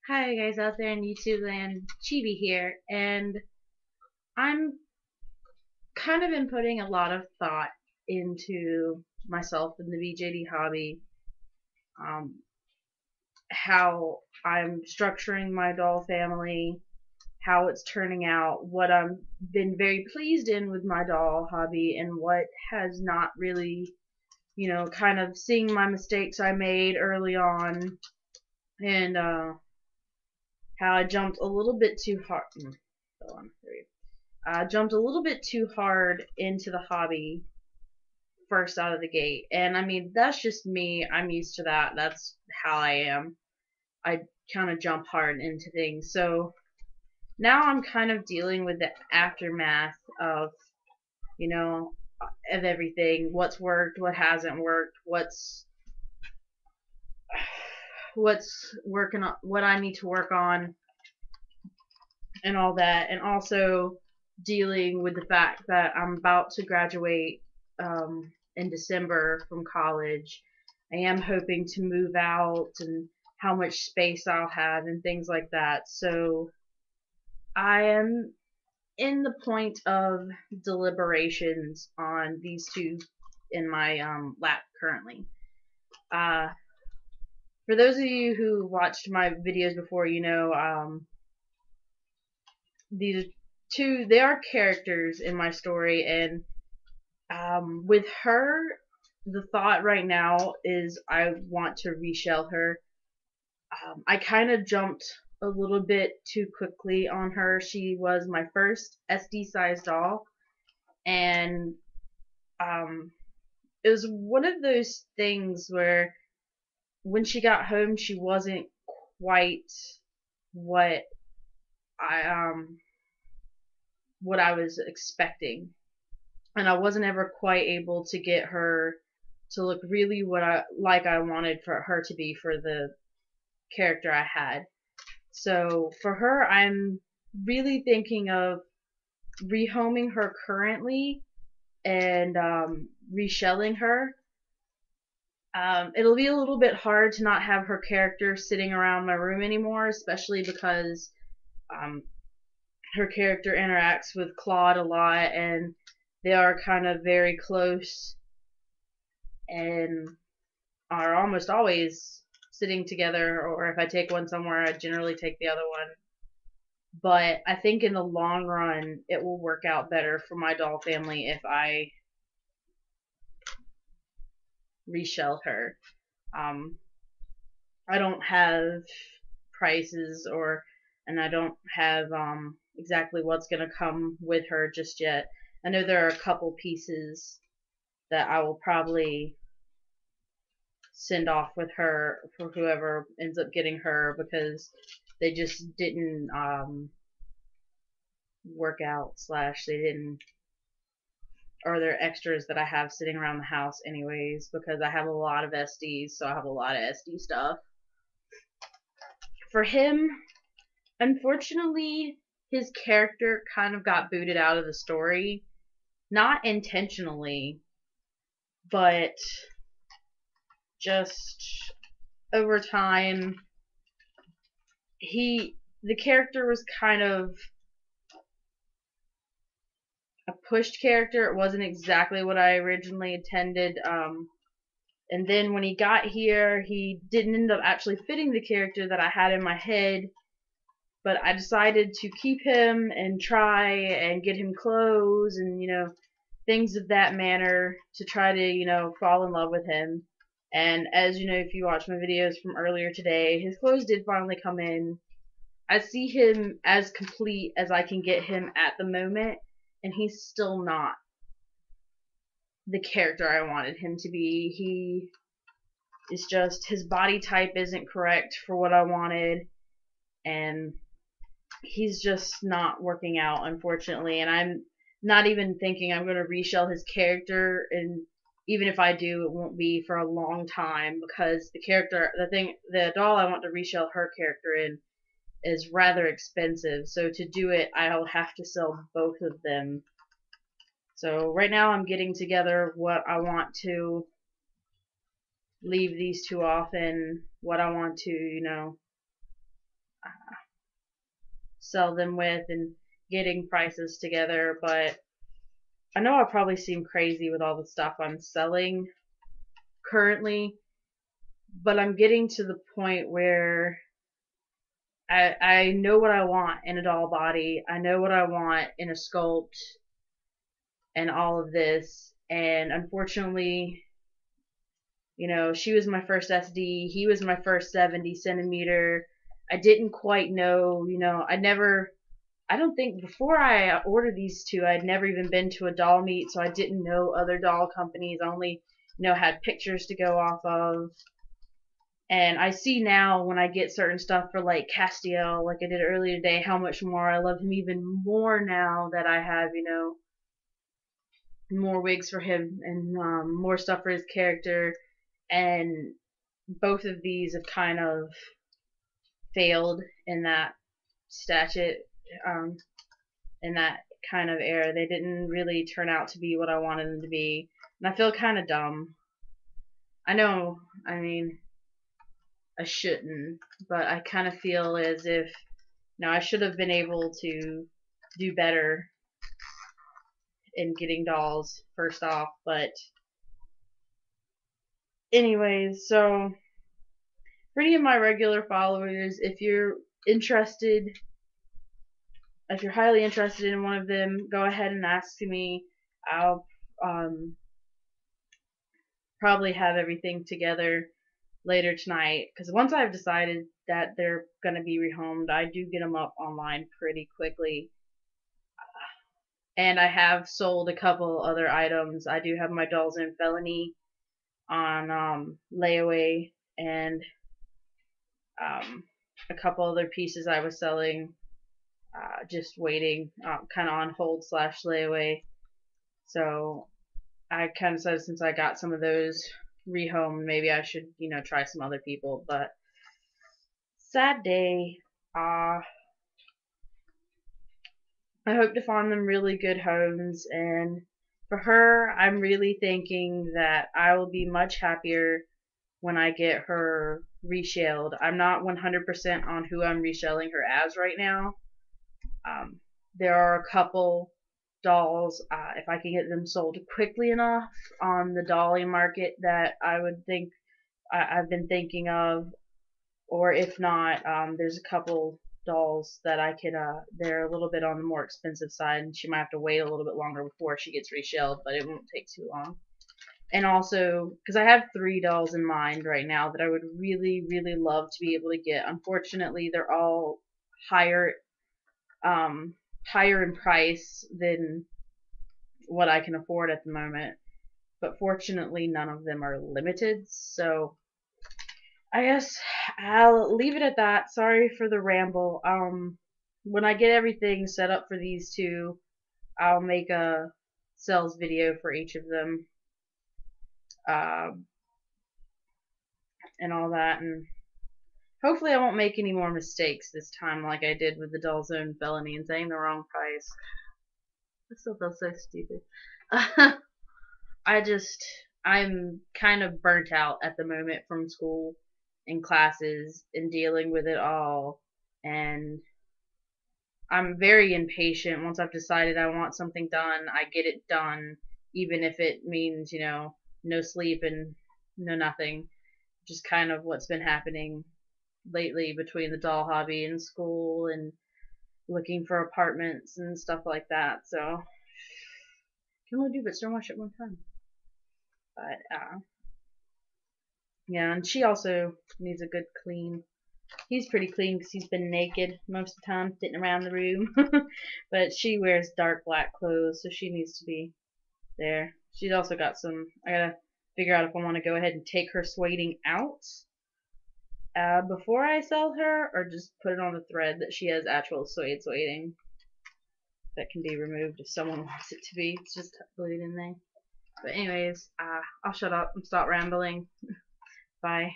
Hi guys out there in YouTube land, Chibi here, and I'm kind of been putting a lot of thought into myself and the BJD hobby, um, how I'm structuring my doll family, how it's turning out, what I've been very pleased in with my doll hobby, and what has not really, kind of seeing my mistakes I made early on, and how I jumped a little bit too hard. Hold on, there we go. Jumped a little bit too hard into the hobby first out of the gate. And I mean, that's just me. I'm used to that. That's how I am. I kind of jump hard into things. So now I'm kind of dealing with the aftermath of, you know, of everything. What's worked, what hasn't worked, what's working on, what I need to work on, and all that. And also dealing with the fact that I'm about to graduate in December from college. I am hoping to move out and how much space I'll have and things like that. So I am in the point of deliberations on these two in my lap currently. Uh, for those of you who watched my videos before, these two, they are characters in my story, and with her, the thought right now is I want to reshell her. I kind of jumped a little bit too quickly on her. She was my first SD size doll, and um, it was one of those things where when she got home, she wasn't quite what I what I was expecting, and I wasn't ever quite able to get her to look really what I wanted for her to be for the character I had. So for her, I'm really thinking of rehoming her currently and reshelling her. It'll be a little bit hard to not have her character sitting around my room anymore, especially because um, her character interacts with Claude a lot, and they are kind of very close and are almost always sitting together. Or if I take one somewhere, I generally take the other one. But I think in the long run, it will work out better for my doll family if I reshell her. Um, I don't have prices and I don't have exactly what's gonna come with her just yet. I know there are a couple pieces that I will probably send off with her for whoever ends up getting her because they just didn't work out slash they didn't, or they're extras that I have sitting around the house anyways because I have a lot of SDs, so I have a lot of SD stuff. For him, unfortunately, his character kind of got booted out of the story. Not intentionally, but just over time, the character was kind of a pushed character. It wasn't exactly what I originally intended. And then when he got here, he didn't end up actually fitting the character that I had in my head. But I decided to keep him and try and get him clothes and, things of that manner to try to, fall in love with him. And as you know, if you watch my videos from earlier today, his clothes did finally come in. I see him as complete as I can get him at the moment, and he's still not the character I wanted him to be. He is just, his body type isn't correct for what I wanted, and he's just not working out, unfortunately. And I'm not even thinking I'm going to reshell his character, and even if I do, it won't be for a long time because the doll I want to reshell her character in is rather expensive. So to do it, I'll have to sell both of them. So right now I'm getting together what I want to leave these two off and what I want to, sell them with and getting prices together, but I know I probably seem crazy with all the stuff I'm selling currently, but I'm getting to the point where I know what I want in a doll body. I know what I want in a sculpt and all of this. And unfortunately, she was my first SD. He was my first 70 centimeter. I didn't quite know, I don't think before I ordered these two, I'd never even been to a doll meet, so I didn't know other doll companies. I only, had pictures to go off of. And I see now when I get certain stuff for like Castiel, like I did earlier today, how much more I love him even more now that I have, more wigs for him and more stuff for his character. And both of these have kind of failed in that statute, um, in that kind of era. They didn't really turn out to be what I wanted them to be. And I feel kind of dumb. I know, I mean, I shouldn't, but I kind of feel as if, I should have been able to do better in getting dolls first off. But anyways, so for any of my regular followers, interested, if you're highly interested in one of them, go ahead and ask me. I'll probably have everything together later tonight, because once I've decided that they're going to be rehomed, I do get them up online pretty quickly. And I have sold a couple other items. I do have my Dolls in Felony on layaway, and a couple other pieces I was selling, just waiting, kind of on hold / layaway. So I kind of said, since I got some of those rehomed, maybe I should, try some other people. But sad day. I hope to find them really good homes, and for her, I'm really thinking that I will be much happier when I get her reshelled. I'm not 100% on who I'm reshelling her as right now. There are a couple dolls, if I can get them sold quickly enough on the dolly market, that I would think I've been thinking of, or if not, there's a couple dolls that I could, they're a little bit on the more expensive side, and she might have to wait a little bit longer before she gets reshelled, but it won't take too long. And also, because I have 3 dolls in mind right now that I would really, really love to be able to get. Unfortunately, they're all higher, higher in price than what I can afford at the moment. But fortunately, none of them are limited, so I guess I'll leave it at that. Sorry for the ramble. When I get everything set up for these two, I'll make a sales video for each of them, and all that, and hopefully I won't make any more mistakes this time like I did with the Doll Zone Felony and saying the wrong price. I still feel so stupid. I'm kind of burnt out at the moment from school and classes and dealing with it all. And I'm very impatient. Once I've decided I want something done, I get it done, even if it means, no sleep and no nothing. Just kind of what's been happening lately between the doll hobby and school and looking for apartments and stuff like that. So, can only do but so much at one time. But, yeah, and she also needs a good clean. He's pretty clean because he's been naked most of the time, sitting around the room. But she wears dark black clothes, so she needs to be there. She's also got some. I gotta figure out if I want to go ahead and take her sueding out before I sell her, or just put it on the thread that she has actual sueding that can be removed if someone wants it to be. It's just glued in there. But anyways, I'll shut up and stop rambling. Bye.